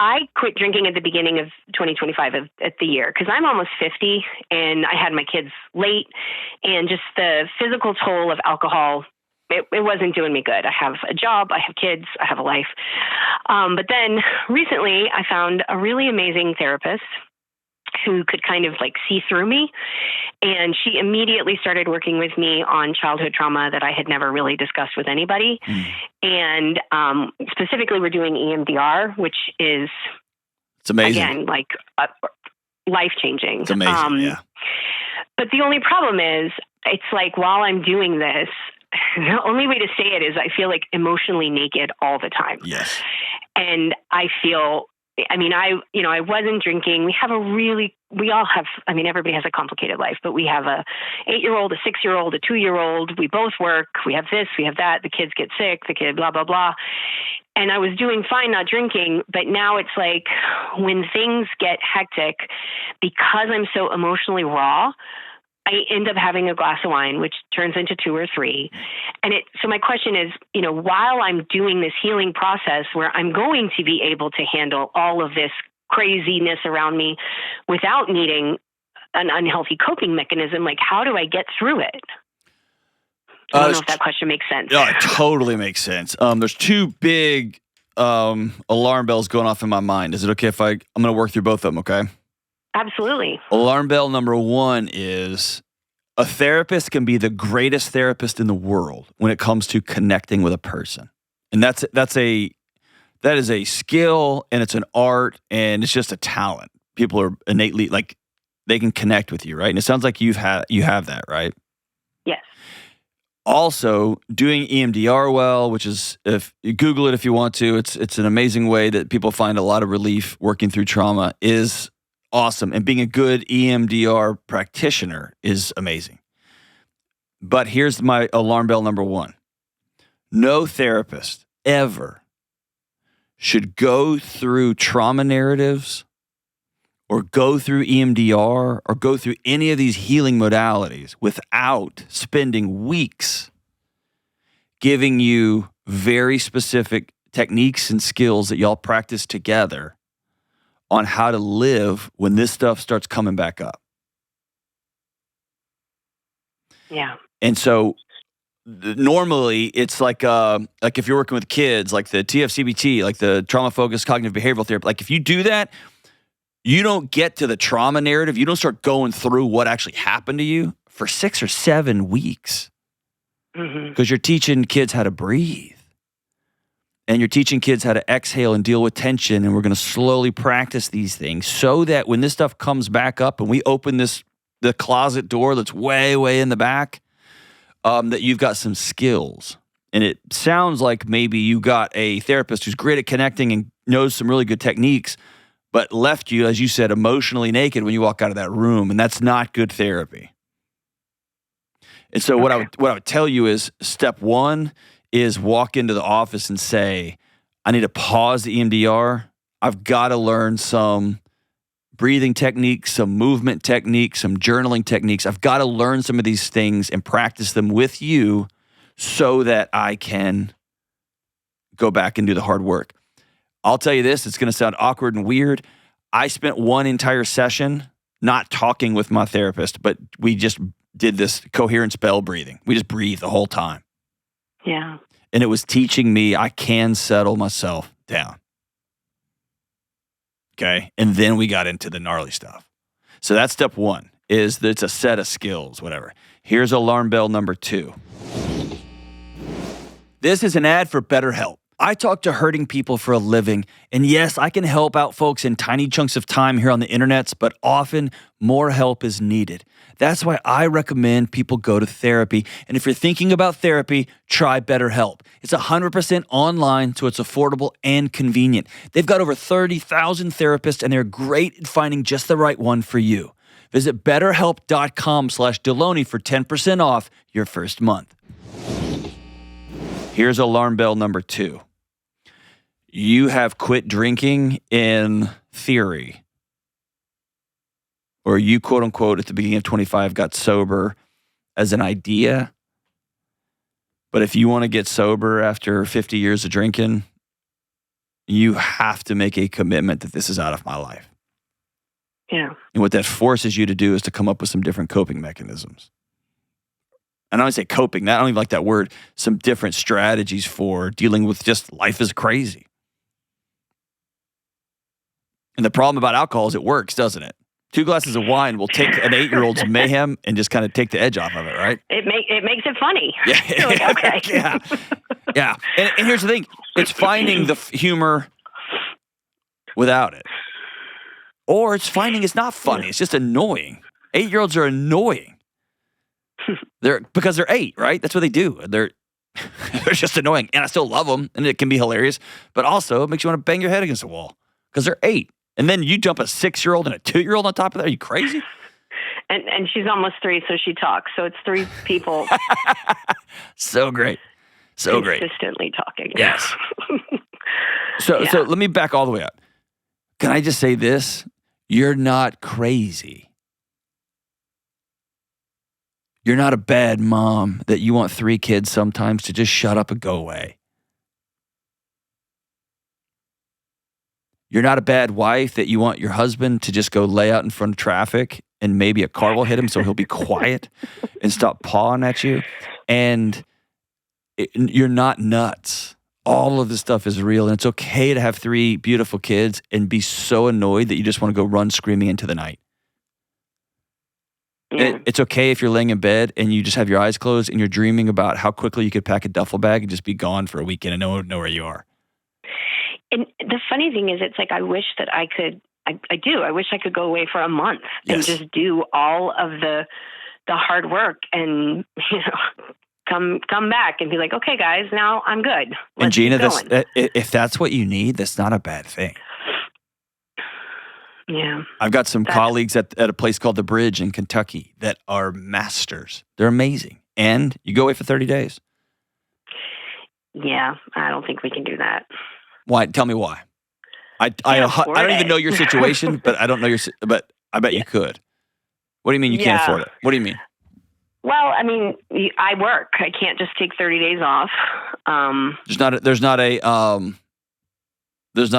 I quit drinking at the beginning of 2025 at the year because I'm almost 50 and I had my kids late, and just the physical toll of alcohol, it wasn't doing me good. I have a job, I have kids, I have a life. But then recently I found a really amazing therapist who could kind of like see through me. And she immediately started working with me on childhood trauma that I had never really discussed with anybody. And specifically, we're doing EMDR, which is, it's amazing. Again, like life-changing. It's amazing, yeah. But the only problem is, it's like while I'm doing this, the only way to say it is I feel like emotionally naked all the time. Yes. And I feel, I wasn't drinking. We all have, everybody has a complicated life, but we have a 8-year-old, a 6-year-old, a 2-year-old. We both work. We have this, we have that. The kids get sick, the kid, blah, blah, blah. And I was doing fine not drinking, but now it's like when things get hectic, because I'm so emotionally raw, I end up having a glass of wine, which turns into 2 or 3. And so my question is, while I'm doing this healing process where I'm going to be able to handle all of this craziness around me without needing an unhealthy coping mechanism, like how do I get through it? I don't know if that question makes sense. No, it totally makes sense. There's 2 big alarm bells going off in my mind. Is it okay if I'm going to work through both of them, okay? Absolutely. Alarm bell number 1 is a therapist can be the greatest therapist in the world when it comes to connecting with a person. And that is a skill, and it's an art, and it's just a talent. People are innately, like, they can connect with you, right? And it sounds like you have that, right? Yes. Also, doing EMDR well, which is, if you Google it if you want to, it's an amazing way that people find a lot of relief working through trauma, is awesome. And being a good EMDR practitioner is amazing. But here's my alarm bell number 1. No therapist ever should go through trauma narratives or go through EMDR or go through any of these healing modalities without spending weeks giving you very specific techniques and skills that y'all practice together on how to live when this stuff starts coming back up. Yeah. And so normally it's like if you're working with kids, like the TFCBT, like the trauma-focused cognitive behavioral therapy, like if you do that, you don't get to the trauma narrative. You don't start going through what actually happened to you for 6 or 7 weeks because you're teaching kids how to breathe. And you're teaching kids how to exhale and deal with tension. And we're going to slowly practice these things so that when this stuff comes back up and we open the closet door that's way, way in the back, that you've got some skills. And it sounds like maybe you got a therapist who's great at connecting and knows some really good techniques, but left you, as you said, emotionally naked when you walk out of that room. And that's not good therapy. And so what I would tell you is step 1 is walk into the office and say, I need to pause the EMDR. I've got to learn some breathing techniques, some movement techniques, some journaling techniques. I've got to learn some of these things and practice them with you so that I can go back and do the hard work. I'll tell you this, it's going to sound awkward and weird. I spent 1 entire session not talking with my therapist, but we just did this coherent spell breathing. We just breathed the whole time. Yeah. And it was teaching me I can settle myself down. Okay? And then we got into the gnarly stuff. So that's step 1, is that it's a set of skills, whatever. Here's alarm bell number 2. This is an ad for BetterHelp. I talk to hurting people for a living, and yes, I can help out folks in tiny chunks of time here on the internets, but often more help is needed. That's why I recommend people go to therapy. And if you're thinking about therapy, try BetterHelp. It's 100% online, so it's affordable and convenient. They've got over 30,000 therapists, and they're great at finding just the right one for you. Visit betterhelp.com/Delony for 10% off your first month. Here's alarm bell number 2. You have quit drinking in theory, or you, quote unquote, at the beginning of 25 got sober as an idea. But if you want to get sober after 50 years of drinking, you have to make a commitment that this is out of my life. Yeah. And what that forces you to do is to come up with some different coping mechanisms. And I don't say coping, I don't even like that word, some different strategies for dealing with just life is crazy. And the problem about alcohol is it works, doesn't it? 2 glasses of wine will take an 8-year-old's mayhem and just kind of take the edge off of it, right? It makes it funny. Yeah. You're like, okay. Yeah. Yeah. And here's the thing. It's finding the humor without it. Or it's finding it's not funny. It's just annoying. 8-year-olds are annoying. Because they're 8, right? That's what they do. They're just annoying. And I still love them, and it can be hilarious. But also, it makes you want to bang your head against the wall because they're 8. And then you dump a 6-year-old and a 2-year-old on top of that. Are you crazy? And she's almost 3, so she talks. So it's 3 people. So great. So great. Consistently talking. Yes. So let me back all the way up. Can I just say this? You're not crazy. You're not a bad mom that you want 3 kids sometimes to just shut up and go away. You're not a bad wife that you want your husband to just go lay out in front of traffic and maybe a car will hit him so he'll be quiet and stop pawing at you. And you're not nuts. All of this stuff is real, and it's okay to have 3 beautiful kids and be so annoyed that you just want to go run screaming into the night. Yeah. It's okay if you're laying in bed and you just have your eyes closed and you're dreaming about how quickly you could pack a duffel bag and just be gone for a weekend and no one would know where you are. And the funny thing is, it's like I wish that I could. I do. I wish I could go away for a month and just do all of the hard work and come back and be like, okay, guys, now I'm good. Let's and Gina, keep going. If that's what you need, that's not a bad thing. Yeah. I've got some colleagues at a place called The Bridge in Kentucky that are masters. They're amazing. And you go away for 30 days. Yeah, I don't think we can do that. Why? Tell me why. I don't even know your situation, but I don't know but I bet you could. What do you mean you can't afford it? What do you mean? Well, I mean, I work. I can't just take 30 days off. There's not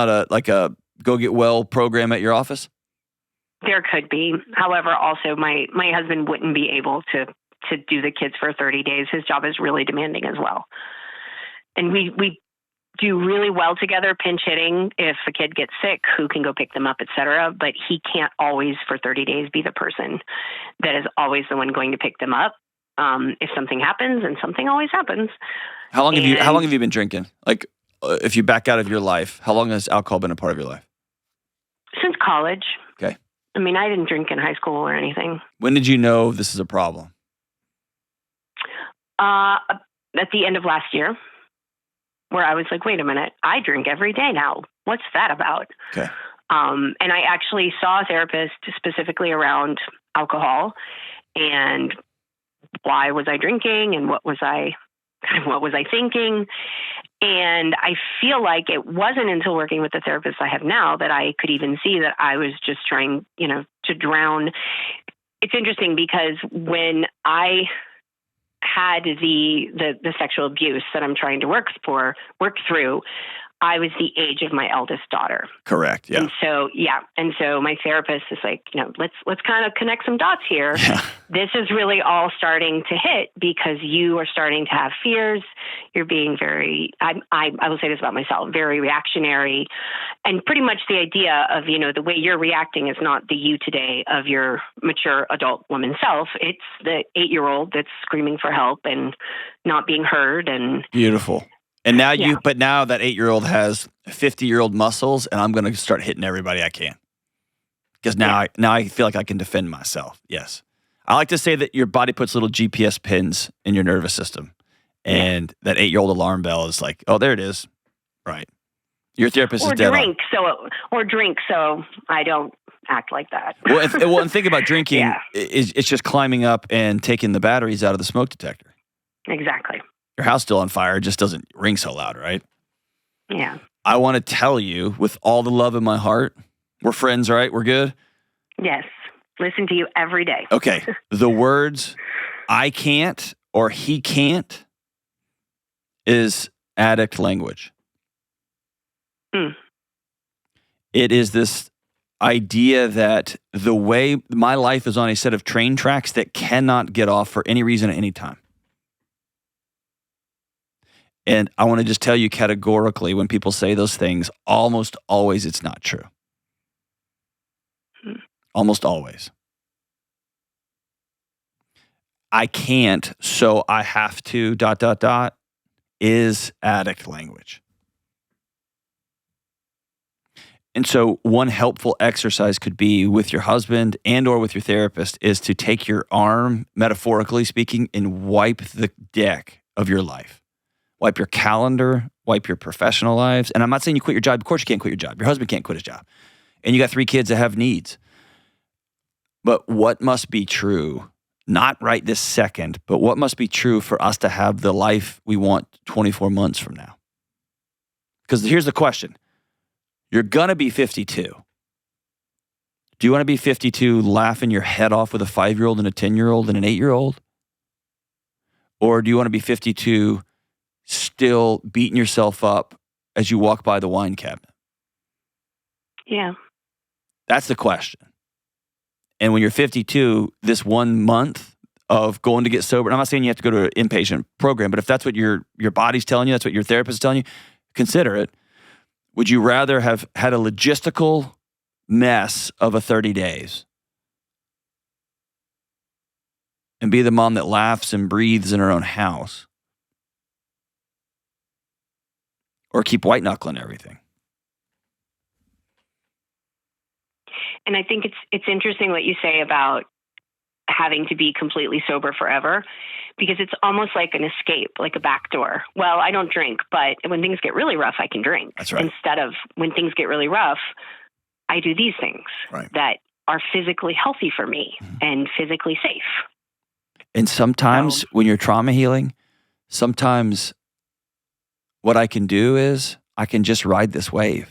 a like a go get well program at your office? There could be. However, also my husband wouldn't be able to do the kids for 30 days. His job is really demanding as well. And we do really well together, pinch hitting. If a kid gets sick, who can go pick them up, et cetera. But he can't always for 30 days be the person that is always the one going to pick them up. If something happens, and something always happens. How long have you been drinking? Like, if you back out of your life, how long has alcohol been a part of your life? Since college. Okay. I mean, I didn't drink in high school or anything. When did you know this is a problem? At the end of last year, where I was like, wait a minute, I drink every day now. What's that about? Okay. And I actually saw a therapist specifically around alcohol and why was I drinking and what was I thinking? And I feel like it wasn't until working with the therapist I have now that I could even see that I was just trying, to drown. It's interesting because when I had the sexual abuse that I'm trying to work through, I was the age of my eldest daughter. Correct. Yeah. And so my therapist is like, let's kind of connect some dots here. Yeah. This is really all starting to hit because you are starting to have fears. You're being very, I will say this about myself, very reactionary. And pretty much the idea of, the way you're reacting is not the you today of your mature adult woman self. It's the 8-year-old that's screaming for help and not being heard. And beautiful. And now but now that 8-year-old has 50-year-old muscles, and I'm going to start hitting everybody I can. Because now I feel like I can defend myself. Yes. I like to say that your body puts little GPS pins in your nervous system. And that 8-year-old alarm bell is like, oh, there it is. Right. Your therapist is dead on. Or drink so I don't act like that. And think about drinking. It's just climbing up and taking the batteries out of the smoke detector. Exactly. Your house still on fire, it just doesn't ring so loud, right? Yeah. I want to tell you with all the love in my heart, we're friends, right? We're good? Yes. Listen to you every day. Okay. The words I can't or he can't is addict language. It is this idea that the way my life is on a set of train tracks that cannot get off for any reason at any time. And I want to just tell you categorically, when people say those things, almost always it's not true. Almost always. I can't, so I have to, ... is addict language. And so one helpful exercise could be with your husband and or with your therapist is to take your arm, metaphorically speaking, and wipe the deck of your life. Wipe your calendar, wipe your professional lives. And I'm not saying you quit your job. Of course you can't quit your job. Your husband can't quit his job. And you got 3 kids that have needs. But what must be true, not right this second, but what must be true for us to have the life we want 24 months from now? Because here's the question. You're going to be 52. Do you want to be 52 laughing your head off with a 5-year-old and a 10-year-old and an 8-year-old? Or do you want to be 52 still beating yourself up as you walk by the wine cabinet? Yeah. That's the question. And when you're 52, this 1 month of going to get sober, and I'm not saying you have to go to an inpatient program, but if that's what your body's telling you, that's what your therapist is telling you, consider it. Would you rather have had a logistical mess of a 30 days and be the mom that laughs and breathes in her own house, or keep white knuckling everything? And I think it's interesting what you say about having to be completely sober forever, because it's almost like an escape, like a backdoor. Well, I don't drink, but when things get really rough, I can drink. That's right. Instead of when things get really rough, I do these things that are physically healthy for me and physically safe. And sometimes when you're trauma healing, sometimes what I can do is I can just ride this wave.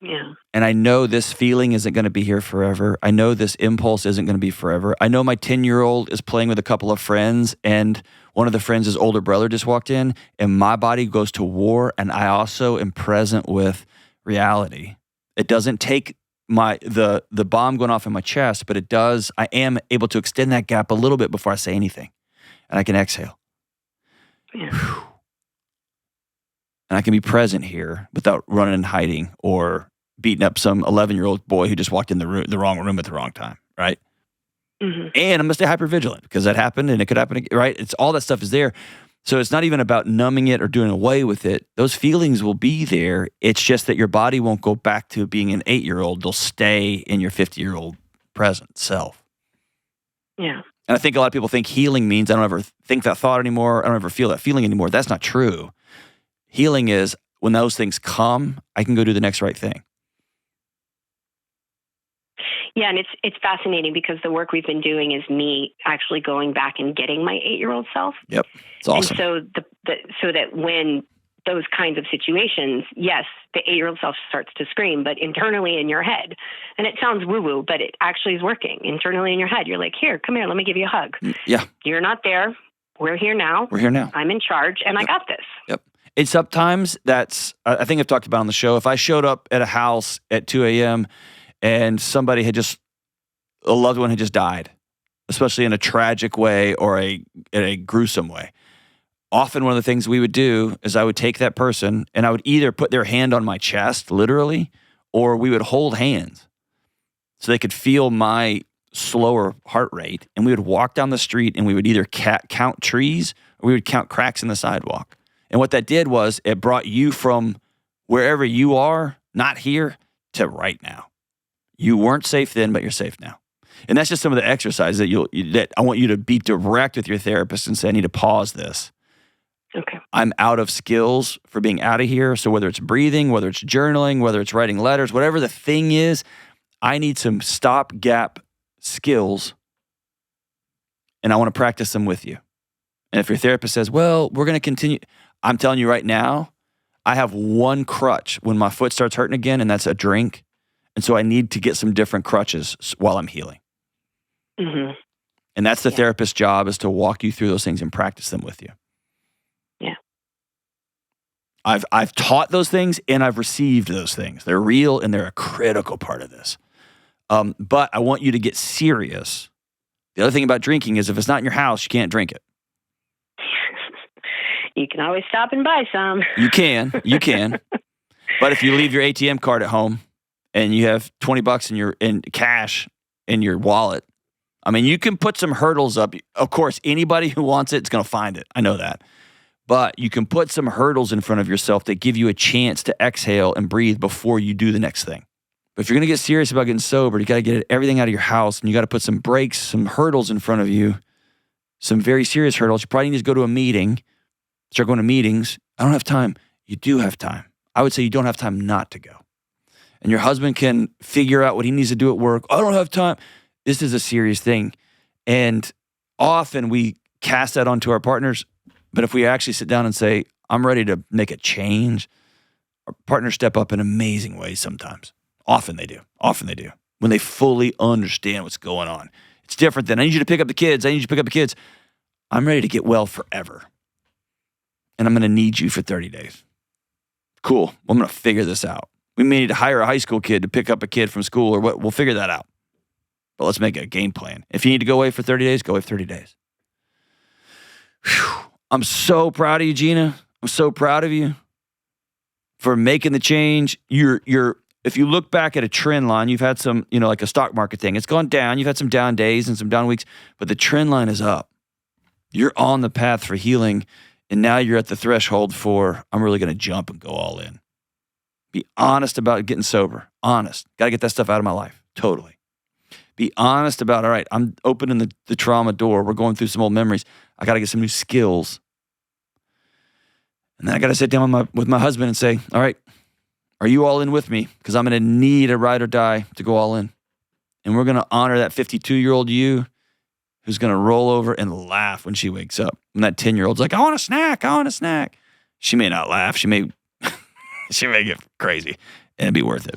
Yeah. And I know this feeling isn't going to be here forever. I know this impulse isn't going to be forever. I know my 10-year-old is playing with a couple of friends, and one of the friends' older brother just walked in, and my body goes to war, and I also am present with reality. It doesn't take the bomb going off in my chest, but it does. I am able to extend that gap a little bit before I say anything, and I can exhale. Yeah. And I can be present here without running and hiding or beating up some 11-year-old boy who just walked in the wrong room at the wrong time, right? Mm-hmm. And I'm going to stay hypervigilant because that happened and it could happen again, right? It's all that stuff is there. So it's not even about numbing it or doing away with it. Those feelings will be there. It's just that your body won't go back to being an 8-year-old. They'll stay in your 50-year-old present self. Yeah. And I think a lot of people think healing means I don't ever think that thought anymore. I don't ever feel that feeling anymore. That's not true. Healing is when those things come, I can go do the next right thing. Yeah, and it's fascinating because the work we've been doing is me actually going back and getting my 8-year-old self. Yep, it's awesome. And so that when those kinds of situations, yes, the 8-year-old self starts to scream, but internally in your head, and it sounds woo-woo, but it actually is working. Internally in your head, you're like, here, come here, let me give you a hug. Yeah. You're not there. We're here now. We're here now. I'm in charge, and I got this. Yep. And sometimes that's, I think I've talked about on the show, if I showed up at a house at 2 a.m. and somebody had a loved one had just died, especially in a tragic way or in a gruesome way, often one of the things we would do is I would take that person and I would either put their hand on my chest, literally, or we would hold hands so they could feel my slower heart rate. And we would walk down the street and we would either count trees or we would count cracks in the sidewalk. And what that did was it brought you from wherever you are, not here, to right now. You weren't safe then, but you're safe now. And that's just some of the exercises that I want you to be direct with your therapist and say, I need to pause this. Okay. I'm out of skills for being out of here. So whether it's breathing, whether it's journaling, whether it's writing letters, whatever the thing is, I need some stopgap skills and I want to practice them with you. And if your therapist says, well, we're going to continue, I'm telling you right now, I have one crutch when my foot starts hurting again, and that's a drink. And so I need to get some different crutches while I'm healing. Mm-hmm. And that's the therapist's job, is to walk you through those things and practice them with you. Yeah. I've taught those things and I've received those things. They're real and they're a critical part of this. But I want you to get serious. The other thing about drinking is if it's not in your house, you can't drink it. You can always stop and buy some. You can. But if you leave your ATM card at home and you have $20 in cash in your wallet, I mean, you can put some hurdles up. Of course, anybody who wants it is going to find it. I know that. But you can put some hurdles in front of yourself that give you a chance to exhale and breathe before you do the next thing. But if you're going to get serious about getting sober, you got to get everything out of your house, and you got to put some brakes, some hurdles in front of you, some very serious hurdles. You probably need to go to a meeting, start going to meetings. I don't have time. You do have time. I would say you don't have time not to go. And your husband can figure out what he needs to do at work. I don't have time. This is a serious thing. And often we cast that onto our partners. But if we actually sit down and say, I'm ready to make a change, our partners step up in amazing ways sometimes. Often they do. When they fully understand what's going on. It's different than, I need you to pick up the kids. I'm ready to get well forever. And I'm going to need you for 30 days. Cool. I'm going to figure this out. We may need to hire a high school kid to pick up a kid from school or what. We'll figure that out. But let's make a game plan. If you need to go away for 30 days, go away for 30 days. Whew. I'm so proud of you, Gina. I'm so proud of you for making the change. If you look back at a trend line, you've had some, like a stock market thing. It's gone down. You've had some down days and some down weeks, but the trend line is up. You're on the path for healing, and now you're at the threshold for, I'm really going to jump and go all in. Be honest about getting sober. Honest. Got to get that stuff out of my life. Totally. Be honest about, all right, I'm opening the trauma door. We're going through some old memories. I got to get some new skills. And then I got to sit down with my husband and say, all right, are you all in with me? Because I'm going to need a ride or die to go all in. And we're going to honor that 52-year-old you who's going to roll over and laugh when she wakes up. And that 10-year-old's like, I want a snack. She may not laugh. She may get crazy. And it'd be worth it.